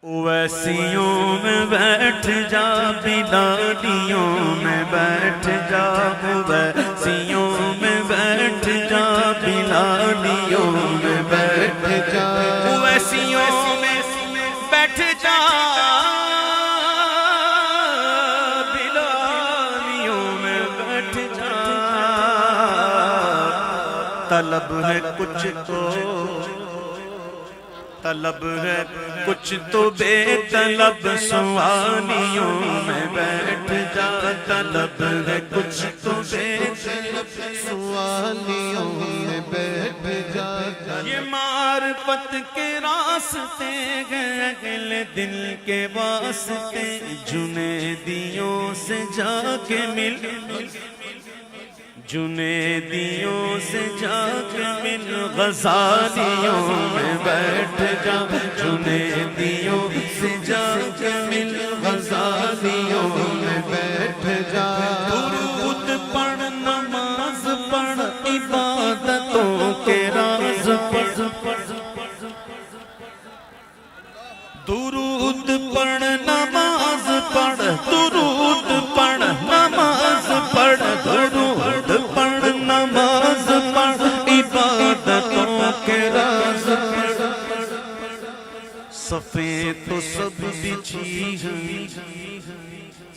اویسیوں میں بیٹھ جا بلالیوں میں بیٹھ جا اویسیوں میں بیٹھ جا بلالیوں میں بیٹھ جا اویسیوں میں بیٹھ جا بلالیوں میں بیٹھ جا طلب ہے کچھ تو طلب ہے کچھ تو بے طلب سوالیوں میں بیٹھ جا طلب ہے کچھ تو بے طلب سوالیوں میں بیٹھ جا یہ معرفت کے راستے گئے اگلے دل کے واسطے جنیدیوں سے جا کے مل جنیدیوں سے جا کے مل غزالیوں میں بیٹھ جا جنیدیوں سے جا کے مل غزالیوں میں بیٹھ جا درود پڑھ نماز پڑھ عبادتوں کے راز پڑھ درود پڑھ نماز پڑھ درود پڑھ نماز پڑھ درود پڑھ نماز پڑھ عبادتوں کے راز پڑھ صفیں تو سب بچھی ہیں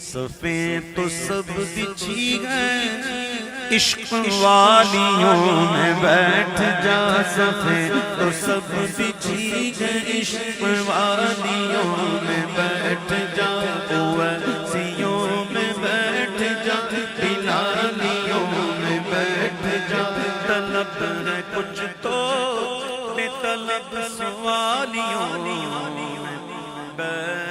صفیں تو سب بچھی ہیں عشق والیوں میں بیٹھ جا صفیں تو سب بچھی ہیں عشق والیوں میں بیٹھ جا اویسیوں میں بیٹھ جا بلالیوں میں بیٹھ جا طلب ہے کچھ تو بے طلب سوالیوں میں بیٹھ